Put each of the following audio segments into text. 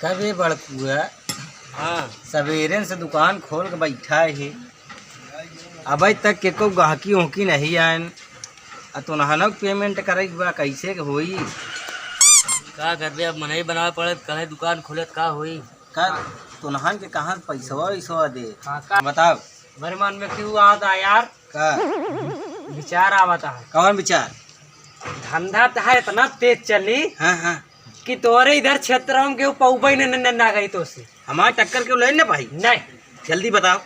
कभी बड़कुआ हाँ सवेरे से दुकान खोल के बैठा है, अभी तक के को गाहकी उहकी नहीं आयन। तो नहनो पेमेंट करे बा कैसे होई? का करबे, अब मनई बनावे पड़े, कहे दुकान खोले का होई? का तो नहन के कहाँ पैसा वैसा दे? हाँ का बताओ मेरे मन में क्यों आता यार, का विचार आवता है। कौन विचार? धंधा तो है इतना तेज चली हाँ हाँ कि तोरे इधर क्षेत्र में क्यों पौबई ना गई तो से हमारे टक्कर क्यों ले ना भाई? नहीं। जल्दी बताओ।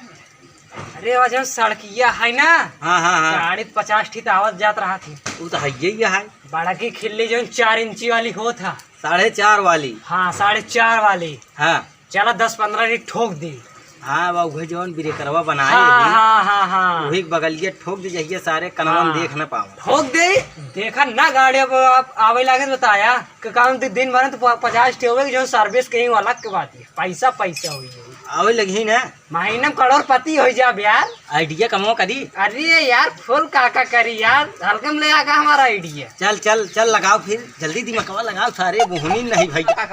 अरे वजह सड़किया है ना, हाँ हाँ हाँ 40-50 ठीक आवत जात रहा थी। वो तो है ही है। बड़ा की खिल्ली जो 4 इंची वाली हो था, 4.5 वाली। हाँ 4.5 वाली। हाँ चला 10-15 की ठोक दी। हाँ वही जौन ब्रेकरवा बनाई हाँ हाँ हाँ हाँ वही बगलिए ठोक दी जाइए, सारे कनवन देख न पाओ। ठोक दे देखा ना गाड़ी अब आप आवे लागे तो बताया कि काम दिन भर तो 50 ठेवे जो सर्विस कहीं अलग के बात है। पैसा पैसा हुई आवे लगी ना, महीना में करोड़पति हो जा यार। आइडिया कमो करी। अरे यार फुल काका करी यार, हल्के में ले आगा हमारा आइडिया। चल चल चल लगाओ फिर जल्दी दिमागवा लगाओ, सारे बुहनी नहीं भैया।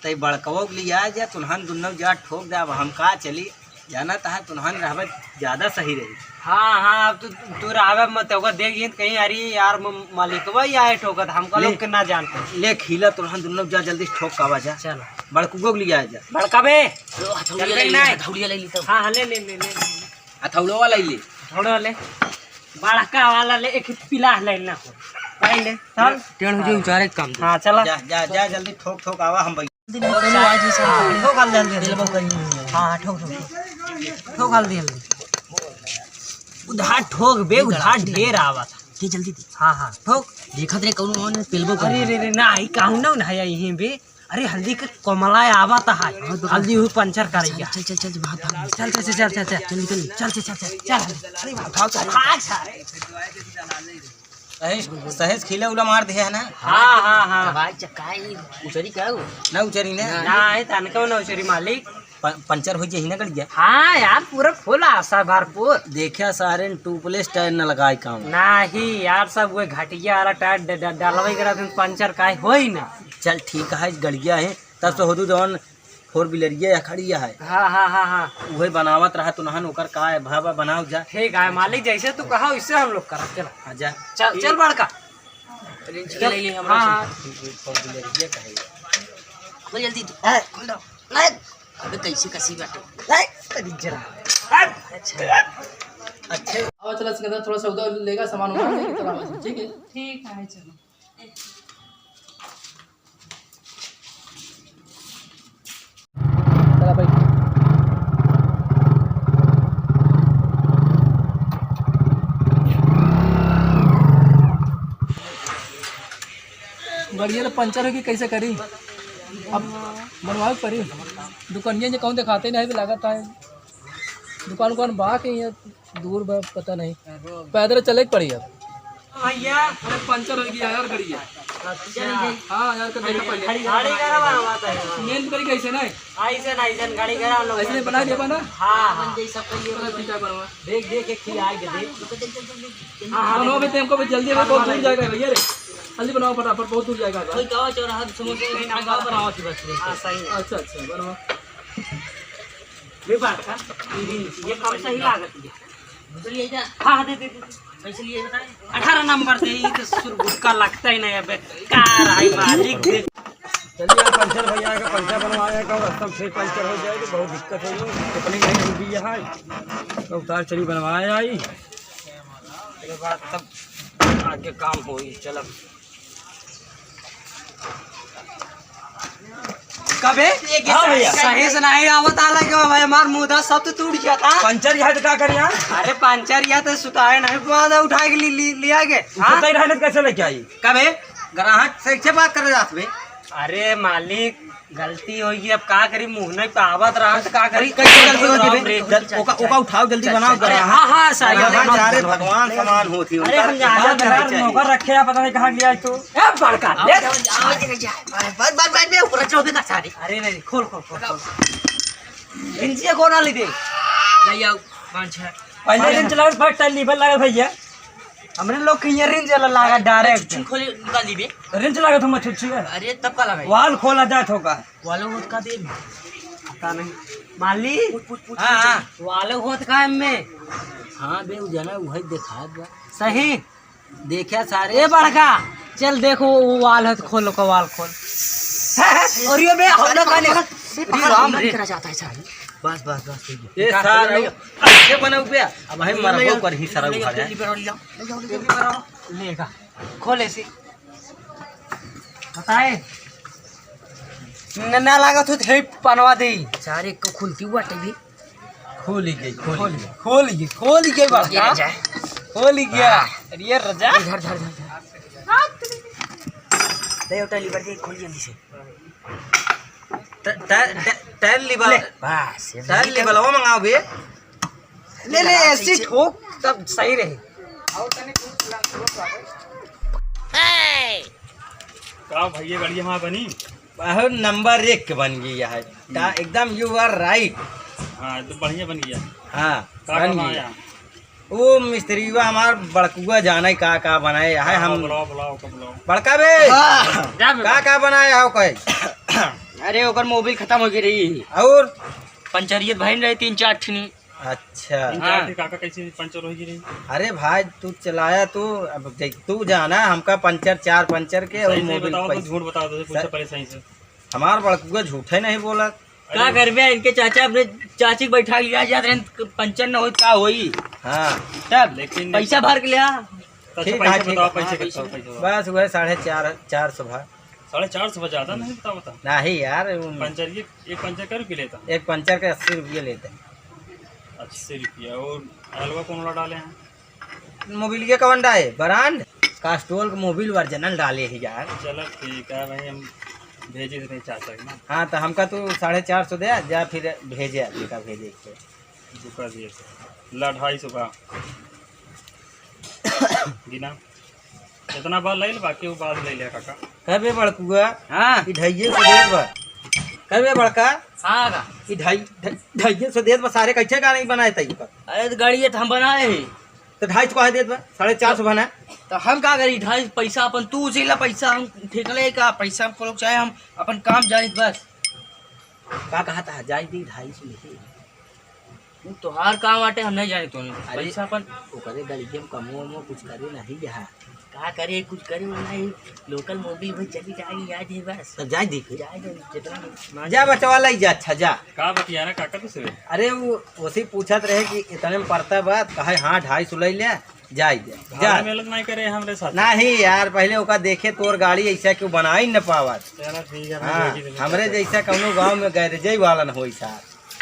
तई बड़कवो के लिए आ जा, तुनहन दुन्नो जा ठोक दे। अब हम का चली जाना था, तुनहन रहबे ज्यादा सही रही। हाँ हाँ अब तू रावे मत होगा, देख कहीं अरे यार मालिकवा ही आए ठोकत, हमको लोग के ना जानते। ले खीला तुनहन दुन्नो जा जल्दी ठोक का आवाज। चल बड़कुगो के लिए आ जा। बड़का बे हथौड़िया ले ली तो। हाँ ले ले ले ले हथौड़ो वाला ले, थोड़ा ले बड़का वाला ले, एक पिला ले ना हो पहले चल टेढ़ हो उचारे काम। हाँ चला जा जा जा जल्दी ठोक ठोक आवा। हम ठोक हाल दे। हाँ ठोक ठोक हाल दे। उधार ठोक बे, उधार ढेर आवा था। जल्दी हाँ हाँ ठोक। देखत रे कौन कौन पेलबो। अरे रे रे ना कहूँ ना है यहीं बे। अरे हल्दी के कमलाए आवा था, हल्दी हुई पंचर करेगा। चल चल चल चल चल चल चल चल चल चल चल चल चल सहेज खीले उला मार दे है ना। हाँ हाँ हाँ भाई चकाई उचरी का ना उचरी ने ना है तनका ना उचरी मालिक। पंचर हो जाही ना गड़िया। हाँ यार पूरा फुल आशा भरपूर। देखा सारे टूपलेस टायर न लगाए काम नहीं यार, सब वो घटिया वाला टायर डालवाई करा पंचर का हो ही ना। चल ठीक है, गड़िया है तब तो होदू जौन 4 व्हीलरिया खड़िया है। हाँ हाँ हाँ हाँ वही बनावत रहा तो नहन ओकर का है भाबा बनाओ जा। ठीक है मालिक, जैसे तू कहा वैसे हम लोग करा। चल आजा चल चल बड़का। हाँ जल्दी अबे कैसे कसी बाटो अच्छे। आवाज चला सिकंदर, थोड़ा सौदा लेगा, सामान उमान लेके चला आवाज। ठीक है ठीक है चलो। चला भाई। गाड़िया तो पंचर होगी, कैसे करी अब बनवाए पड़ी। दुकानिया कौन दिखाते नहीं भी लागत है। दुकान कौन बा के यहाँ दूर बा पता नहीं, पैदल चले पड़ी। अब भैया अरे पंचर हो गया यार गाड़ी। हाँ यार कर देखा पहले गाड़ी करा बनवाता है। मेन करी कैसे ना ऐसे ना ऐसे गाड़ी करा हम लोग ऐसे बना दिया ना। हाँ हाँ ठीक है बनवा देख देख के आएंगे देख। हाँ बनवा भी हमको भी जल्दी में बहुत दूर जाएगा भैया रे। जल्दी बनाओ फटाफट, बहुत दूर जाएगा। कोई गाँव चौराहा समोसे नाम बनाओ थी बस। हाँ सही है। अच्छा अच्छा बनवा ये बात का ये कम सही लागत है। चलिए जा। हाँ दे दे कैसे लिए बताए। 18 नंबर दे, ये तो सुरगुटका लगता ही नहीं। अब कार है मालिक। चलिए पंचर भैया का पंचर बनवाएगा और रास्ता फिर पंचर हो जाएगी, बहुत दिक्कत होगी। कितनी नहीं होगी यहाँ तो उतार चली बनवाया आई के बाद तब आगे काम होगी। चलो कबे हाँ भैया सही से नहीं आवत आला क्यों भाई, हमार मुदा सब तो टूट गया था। पंचर यहाँ तो क्या करिए? अरे पंचर या तो सुताए नहीं पुआदा उठा के लिया गए। हाँ? रहने कैसे लेके आई? कबे ग्राहक से बात कर रहे थे। अरे मालिक गलती होगी, अब का करी, मुँह नहीं पावत रहा तो का करी। कैसे गलती होती? ओका उठाओ जल्दी बनाओ। हाँ हाँ सही है, भगवान समान होती। अरे हम नौकर रखे हैं, पता नहीं कहाँ लिया तू। बड़का अरे नहीं खोल खोल खोल इंचिया कौन ली दे पहले दिन चला फर्स्ट टाइम लीवर लगा भैया। हमने लोग के ये रेंज लगा डायरेक्ट खोली निकाल दी बे। रेंज लगा तुम छुच्छी अरे तब का लगा वाल खोला जाए ठोका वाले होत का दे पता नहीं माली। हाँ वाले होत का में हाँ बे जना वही देखा सही देखा सारे ए बड़का चल देखो वो वाल है तो खोलो का वाल खोल। और ये बे हम लोग का निकल राम रे करा जाता है सारी बस बस बस ये सारा ऐसे बना पे अब हम मरबो कर ही सारा उखाड़ है लेगा खोले से बताए ना लागत हो थे पनवा दे सारे को खुलती हुआ टीवी खोली गई खोल गई बड़का खोल गया अरे ये रजा धर धर धर दे उठा लीवर दे खोल जल्दी से टाइल लिबल बस टाइल लिबल वो मंगाओ बे ले ले ऐसी ठोक तब सही रहे। का भैया गाड़ी हमारा बनी। बहुत नंबर 1 के बन गई है एकदम यू आर राइट। हाँ तो बढ़िया बन गया। हाँ का बन बनाया? गई वो मिस्त्री बा हमार बड़कुआ जाने का बनाए है हम बुलाओ बुलाओ का बुलाओ। बड़का बे का बनाया हो कहे अरे ओकर मोबाइल खत्म हो गई रही और पंचरियत भाई रहे 3-4 ठनी। अच्छा काका कैसे पंचर हो गई। अरे भाई तू चलाया तू अब देख तू जाना हमका पंचर 4 पंचर के और सही से मोबिल बताओ तो पैसे झूठ बताओ तो पूछा पहले सही से। हमार बड़कुआ झूठे नहीं बोला का करबे इनके चाचा अपने चाची के बैठा लिया जात रहे पंचर न होई का होई हाँ तब लेकिन पैसा भर के लिया अच्छा ठीक है, पैसे ठीक बताओ है। पैसे कितना पैसे बस वह 450 भाई 450 से ज्यादा नहीं बता बता। नहीं यार पंचर ये एक पंचर कर रुपये लेता एक पंचर के 80 रुपये लेते हैं 80 रुपया। और हलवा कौन वाला डाले हैं। मोबिल के कौन डाले ब्रांड कास्टोल के मोबिल ओरिजिनल डाले ही यार। चलो ठीक है भाई हम भेजे थे चाचा के ना। हाँ तो हमका तू 450 दे जा फिर भेजे बेटा भेजे के दुका दिए थे ला 250 का गिना इतना बार ले बाकी वो बाद ले लिया काका। कहबे बड़कुआ हां कि ढाइये से देत बा कहबे बड़का हां का कि ढाइये से देत बा सारे कैसे का नहीं बनाए तई पर अरे तो गाड़ी हम बनाए है तो 250 कहे देत बा 450 बना तो हम का करी 250 पैसा अपन तू उसीला पैसा हम ठेकले का पैसा हम लोग चाहे हम अपन काम जानी बस का कहा था जाई दी 250 लेके तू तोहार काम आटे हम नहीं जाने तो अरे पैसा अपन ओकरे गाड़ी के कमो कुछ करे नहीं यहाँ का करे कुछ करे नहीं लोकल मोबिल भाई चली जाएगी याद है बस तो जाई देख जाए जितना जा बचवा लाई जा अच्छा जा का बतिया ना काका तुझसे। अरे वो उसी पूछत रहे कि इतने में पड़ता बात कहे हाँ 250 ले ले जाई जा मेहनत नहीं करे हमरे साथ। नहीं यार पहले ओका देखे तोर गाड़ी ऐसा क्यों बना ही न पावत। चलो ठीक है हाँ भेज देंगे। हमरे जैसा कौनो गांव में गैरेज वाला न होई सार।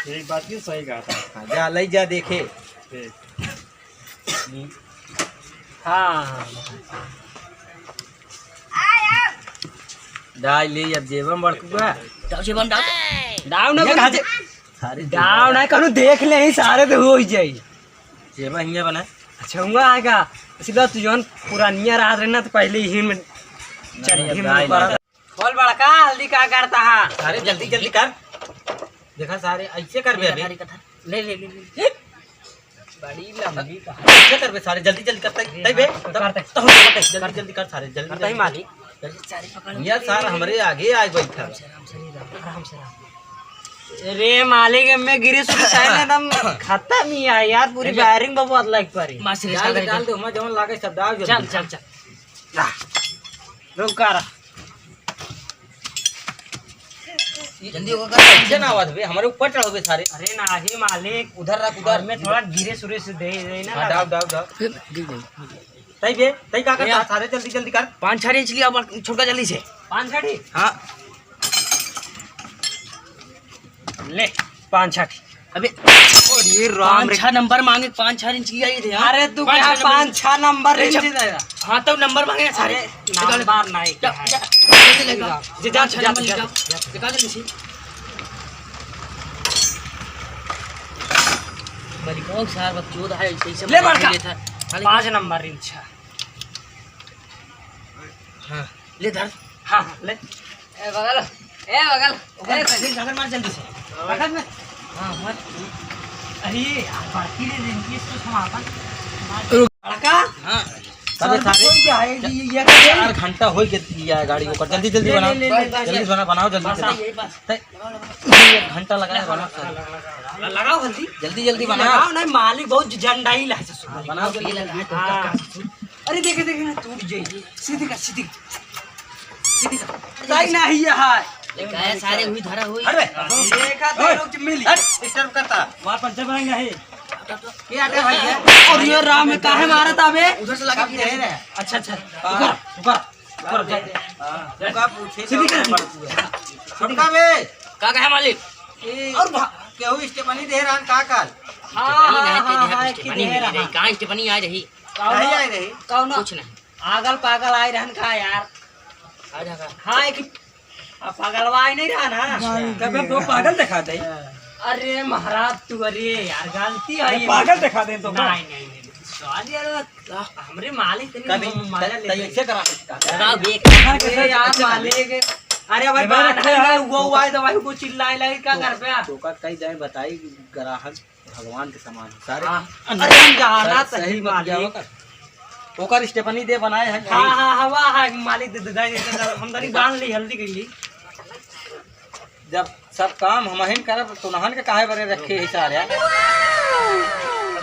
एक बात क्यों सही कहा था। हाँ, जा लई जा देखे ठीक। हाँ डाल ले अब जेबम बड़कुआ डाउ से बन डाउ ना ये कहाँ से सारे डाउ ना कनु देख ले ही सारे तो हो ही जाई जेबा हिंगे बना अच्छा हुआ आएगा सीधा तू जौन पुरानिया रात रहना तो पहले ही में चल ही में पड़ा खोल बड़का हल्दी का करता है सारे जल्दी जल्दी कर देखा सारे ऐसे कर बे अभी ले ले ले बड़ी लंबी कहानी ऐसे कर बे सारे जल्दी जल्दी करते तई बे जल्दी जल्दी कर सारे जल्दी करता ही मालिक सारे पकड़ यार सार हमरे आगे आए बैठा आराम से रे मालिक में गिरी सुन साइड एकदम खत्म ही है यार पूरी वायरिंग बहुत लाइक पारी डाल दो हम जवन लागे सब डाल चल चल चल रुक कर जल्दी होगा ऐसे ना आवाज बे हमारे ऊपर चढ़ोगे सारे अरे नाही मालिक उधर रख घर में थोड़ा गिरे सुरे से दे ना हाँ, डाल डाल डाल तई बे तई का कर सारे जल्दी जल्दी कर 5-6 इंच लिया छोटा जल्दी से 5-6 हाँ ले 5-6 अबे और ये राम 5-6 नंबर मांगे 5-6 इंच की आई थे अरे तू क्या 5-6 नंबर रेंज दे देगा हाँ तो नंबर मांगे सारे नंबर नहीं जा निकाल जल्दी मलिकाओ सार वक्त 14 है ऐसे ले बड़का। 5 नंबर इंच हाँ ले धर हाँ ले ए बगल ए कैसे जाकर मार जल्दी से पकड़ में हाँ मत अरे यार बाकी रे दिन की इसको संभालता बड़का हाँ क्या है ये 4 घंटा हो गया गाड़ी को जल्दी जल्दी बनाओ जल्दी बनाओ जल्दी से 1 घंटा लगा बनाओ लगाओ जल्दी जल्दी जल्दी बनाओ लगाओ नहीं मालिक बहुत झंडाई है बनाओ जल्दी अरे देखे देखे टूट जाएगी सीधी कर सीधी नहीं नहीं है सारे हुई धरा हुई अरे देखा तो लोग मिली डिस्टर्ब करता वहाँ पंचर बनाएंगे है ये आटे भाई है और ये राम में काहे मारा था बे उधर से लगा के दे रहे अच्छा अच्छा ऊपर का पूछे सीधी कर छोटका बे का कहे मालिक और केहू स्टेपनी दे रहन का काल हाँ कहाँ स्टेपनी आ रही नहीं आई रही कौन कुछ नहीं पागल पागल आए रहन का यार आ जाएगा हाँ एक पागलवा आई नहीं रहा ना तब हम तो पागल दिखाते हैं अरे महाराज तू अरे यार गलती है ये पागल दिखाते हैं तो नहीं नहीं नहीं सॉरी यार हमरे मालिक नहीं मारा ले ऐसे करा लगाओ बेक अरे यार मालिक अरे भाई बात है वो हुआ है तो भाई को चिल्लाए लगे क्या कर पे तो का कई जाए बताई ग्राहक भगवान के समान सारे अरे हम जाना सही सही मत मालिक जाओ ओकर स्टेपनी दे बनाए हैं हाँ हाँ हवा है मालिक दे दे हम तनी बांध ली हल्दी गईली जब सब काम हम ही करब तो नहन के काहे बरे रखे है सारे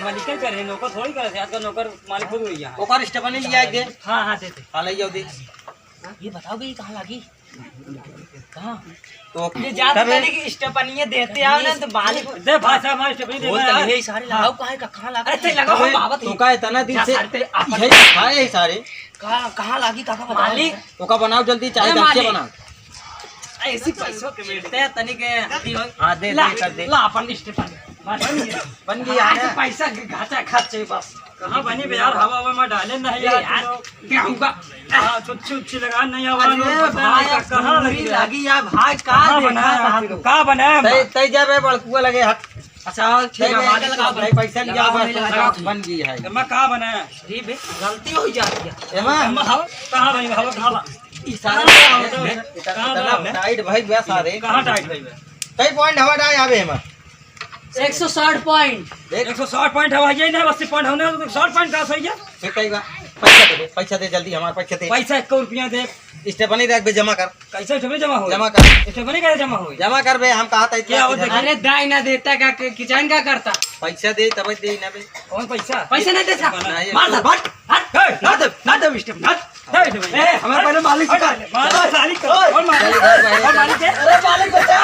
मालिक करे नौकर थोड़ी करे थे आजकल नौकर मालिक खुद हुई यहाँ ओकर स्टेपनी लिया दे हाँ हाँ देते हाल जाओ दे ये बताओ भाई कहाँ लगी कहाँ तो ये ज्यादा तनी की स्टेपनिये देते आओ ना तो मालिक दे भाई साहब हमारे स्टेपनी दे बोल यार। तो ये सारे लगाओ कहाँ का कहाँ लगा अरे लगाओ हम बाबत तो का इतना दिन से यही खाए है सारे कहाँ लगी कहाँ मालिक तो का बनाओ जल्दी चाहे अरे दस मालिक। बनाओ ऐसी पैसों के मिलते हैं तनी के हाँ दे ला कर दे ला अपन स्टेपनी बन गई यार आज पैसा के घाटा खर्चे बस कहाँ बनी बे यार हवा हवा में डाले नहीं यार यार गेहूं का हाँ छुच्छी उच्छी लगा नहीं हवा अरे भाई कहाँ लगी लगी लगी यार भाई कहाँ कहाँ बनाया देखा कहाँ बनाया तई तई जाबे बड़कुआ लगे हाथ अच्छा ठीक है मालिक लगाओ भाई पैसा लिया लगाओ, बस बन गई है मैं कहाँ बनाया अरे बे गलती हो जाती है एमा हवा कहाँ बनी हवा कहाँ इतना टाइट भाई बे सारे कहाँ टाइट भाई कई पॉइंट हवा डाय आवे एमा 160 पॉइंट देख 160 पॉइंट हवा ये नहीं 80 पॉइंट होने तो 60 पॉइंट कहाँ सही है फिर कई बा पैसा दे जल्दी हमारे पैसा दे पैसा 1 रुपया दे स्टेपनी रख बे जमा कर कैसे स्टेपनी जमा हो जमा कर स्टेपनी कैसे जमा हो जमा कर बे हम कहा था क्या होता इतना अरे दाई ना देता का किचन का करता पैसा दे तब दे ना बे कौन पैसा पैसे नहीं देता नहीं, मार दे हट हट ना दे स्टेपनी ए हमारे पहले मालिक का मालिक कौन मालिक है अरे मालिक बचा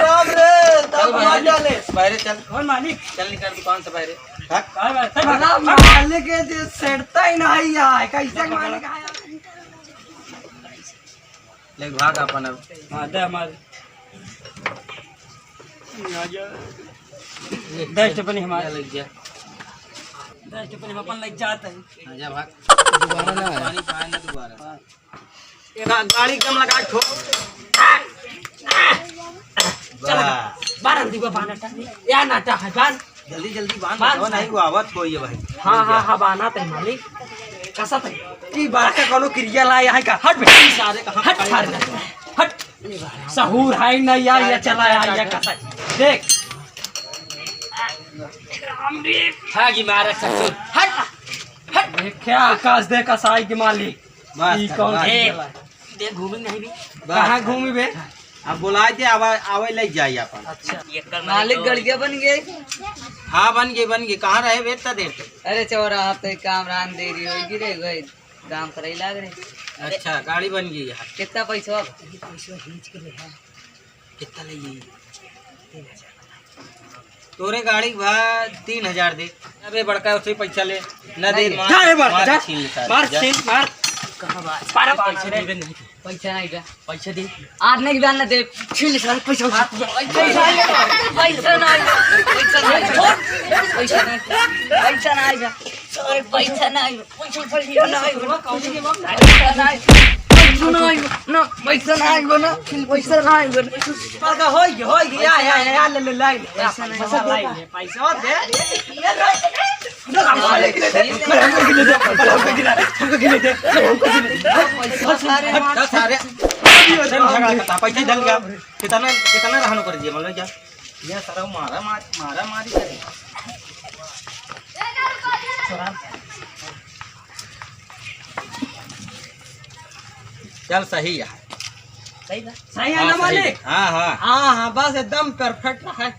राम रे तब मार डाले बाहर चल कौन मालिक चल निकल दुकान से बाहर भाग बड़ा मालिक है जो सेटता ही नहीं है कैसे मालिक आया ले भाग अपन अब हाँ दे हमारे दे स्टेपनी हमारे लग गया दे स्टेपनी हम अपन लग जाते हैं आजा भाग दोबारा ना पानी पाए ना दोबारा एक गाड़ी कम लगा ठो बारह दीवा बानाटा या नाटा है बान जल्दी जल्दी बांध बांध। दो नहीं वो आवत होई है भाई हाँ हाँ हाँ बाना ते मालिक कैसा थे की बात का कोनो क्रिया ला है का हट बे सारे कहां हट फाड़ हट सहूर है ना या ये चला या कैसा देख भागी मारे ससुर हट हट देख क्या आकाश देख कसाई के मालिक बस ई कौन बस। खेला देख घूमी नहीं भी कहाँ घूमी बे अब बुलाए थे आवे लग जाई अपन अच्छा ये कर मालिक गड़िया बन गए। हां बन गए कहां रहे बेटा देर अरे चौराहा पे कामरान देरी हो गिरे गए काम करे लाग रहे। अच्छा गाड़ी बन गई है कितना पैसा कितना लगी तोरे गाड़ी का 3000 दे अबे बड़का उसे पैसा ले न दे नहीं, जा रे मार जा छीन ले मार छीन मार कहाँ बात पारा पैसे पारा देवे नहीं पैसा नहीं का पैसे दे आज नहीं जाना दे छीन सारे पैसा पैसा नहीं पैसा नहीं पैसा नहीं पैसा नहीं सर पैसा नहीं पैसा नहीं ना पैसा नहीं बना पैसा नहीं बना पागा हो गया या ले ले लाई पैसा नहीं पैसा दे सारे पैसा डल गया कितना रहनो कर दिए मतलब क्या ये सारा मारा मारी करे चल सही है। सही बा सही है ना मालिक? हाँ हाँ हाँ हाँ बस एकदम परफेक्ट है।